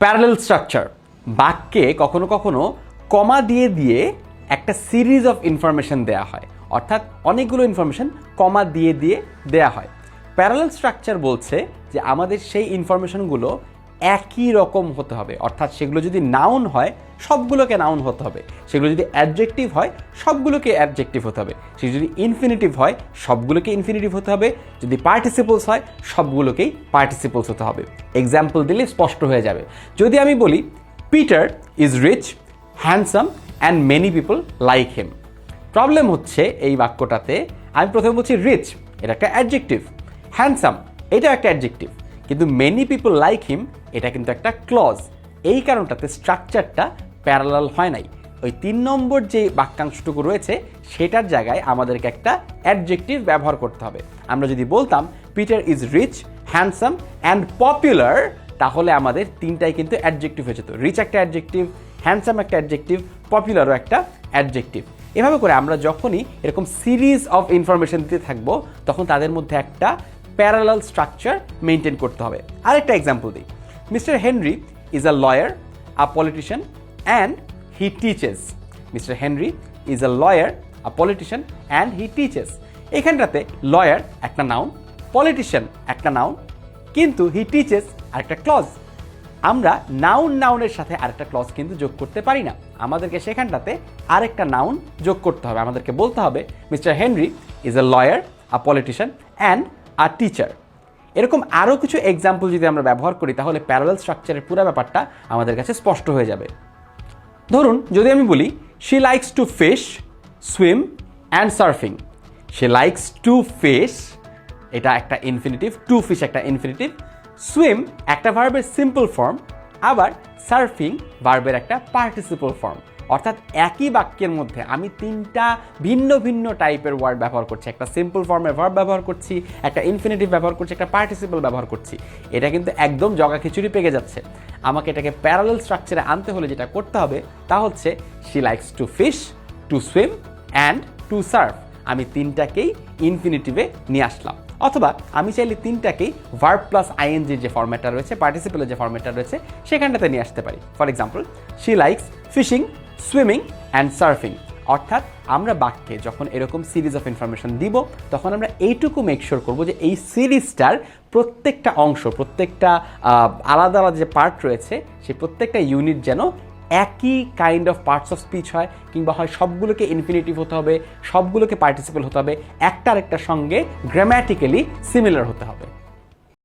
Parallel structure, বাক্যে কখনো কখনো কমা দিয়ে দিয়ে একটা সিরিজ অফ ইনফরমেশন দেয়া হয়, অর্থাৎ অনেকগুলো ইনফরমেশন কমা দিয়ে দিয়ে দেয়া হয়। প্যারালেল স্ট্রাকচার বলছে যে আমাদের সেই ইনফরমেশনগুলো একই রকম হতে হবে, অর্থাৎ সেগুলো যদি নাউন হয় সবগুলোকে নাউন হতে হবে, সেগুলো যদি অ্যাডজেক্টিভ হয় সবগুলোকে অ্যাডজেক্টিভ হতে হবে, সেগুলো যদি ইনফিনিটিভ হয় সবগুলোকে ইনফিনিটিভ হতে হবে, যদি পার্টিসিপলস হয় সবগুলোকেই পার্টিসিপলস হতে হবে। এক্সাম্পল দিলে স্পষ্ট হয়ে যাবে। যদি আমি বলি Peter is rich, handsome and many people like him. Problem হচ্ছে এই বাক্যটাতে আমি প্রথমে বলছি রিচ, এটা একটা অ্যাডজেক্টিভ, হ্যান্ডসাম এটা একটা অ্যাডজেক্টিভ, কিন্তু মেনি পিপল লাইক হিম এটা কিন্তু একটা ক্লজ। এই কারণটাতে স্ট্রাকচারটা প্যারালাল হয় নাই। ওই 3 নম্বর যে বাক্যাংশটুকু রয়েছে সেটার জায়গায় আমাদেরকে একটা অ্যাডজেক্টিভ ব্যবহার করতে হবে। আমরা যদি বলতাম Peter is rich, handsome and popular, তাহলে আমাদের তিনটাই কিন্তু অ্যাডজেক্টিভ হয়ে যেত। রিচ একটা অ্যাডজেক্টিভ, হ্যান্ডসাম একটা অ্যাডজেক্টিভ, পপুলারও একটা অ্যাডজেক্টিভ। এভাবে করে আমরা যখনই এরকম সিরিজ অফ ইনফরমেশন দিতে থাকবো তখন তাদের মধ্যে একটা প্যারালাল স্ট্রাকচার মেনটেন করতে হবে। আরেকটা এক্সাম্পল দিই, mister Henry is a lawyer, a politician and he teaches. Mister Henry is a lawyer, a politician and he teaches. এখানটাতে লয়ার একটা নাউন, পলিটিশিয়ান একটা নাউন, কিন্তু হি টিচেস আরেকটা ক্লজ। আমরা নাউনের সাথে আরেকটা ক্লজ কিন্তু যোগ করতে পারি না, আমাদেরকে সেখানটাতে আরেকটা নাউন যোগ করতে হবে। আমাদেরকে বলতে হবে mister Henry is a lawyer, a politician and a teacher. এরকম আরও কিছু এক্সাম্পল যদি আমরা ব্যবহার করি তাহলে প্যারালাল স্ট্রাকচারের পুরো ব্যাপারটা আমাদের কাছে স্পষ্ট হয়ে যাবে। ধরুন যদি আমি বলি she likes to fish, swim and surfing. She likes to fish এটা একটা ইনফিনিটিভ, টু ফিশ একটা ইনফিনিটিভ, সুইম একটা ভার্বের সিম্পল ফর্ম, আবার সার্ফিং ভার্বের একটা পার্টিসিপল ফর্ম। অর্থাৎ একই বাক্যের মধ্যে আমি 3টা ভিন্ন ভিন্ন টাইপের ওয়ার্ড ব্যবহার করছি, একটা সিম্পল ফর্মের ভার্ব ব্যবহার করছি, একটা ইনফিনিটিভ ব্যবহার করছি, একটা পার্টিসিপল ব্যবহার করছি। এটা কিন্তু একদম জগা খিচুড়ি পেকে যাচ্ছে। আমাকে এটাকে প্যারালাল স্ট্রাকচারে আনতে হলে যেটা করতে হবে তা হচ্ছে she likes to fish, to swim and to surf. আমি 3টাকেই ইনফিনিটিভে নিয়ে আসলাম, অথবা আমি চাইলে 3টাকেই ভার্ব প্লাস আইএনজির যে ফর্ম্যাটটা রয়েছে, পার্টিসিপলের যে ফর্ম্যাটটা রয়েছে সেখানটাতে নিয়ে আসতে পারি। For example she likes fishing, swimming and surfing. অর্থাৎ আমরা বাক্যে যখন এরকম সিরিজ অফ ইনফরমেশন দিব তখন আমরা এইটুকু মেক শিওর করবো যে এই সিরিজটার প্রত্যেকটা অংশ, প্রত্যেকটা আলাদা আলাদা যে পার্ট রয়েছে সেই প্রত্যেকটা ইউনিট যেন একই kind of parts of speech হয়, কিংবা হয় সবগুলোকে ইনফিনিটিভ হতে হবে, সবগুলোকে পার্টিসিপল হতে হবে, একটা আরেকটার সঙ্গে গ্রামাটিক্যালি সিমিলার হতে হবে।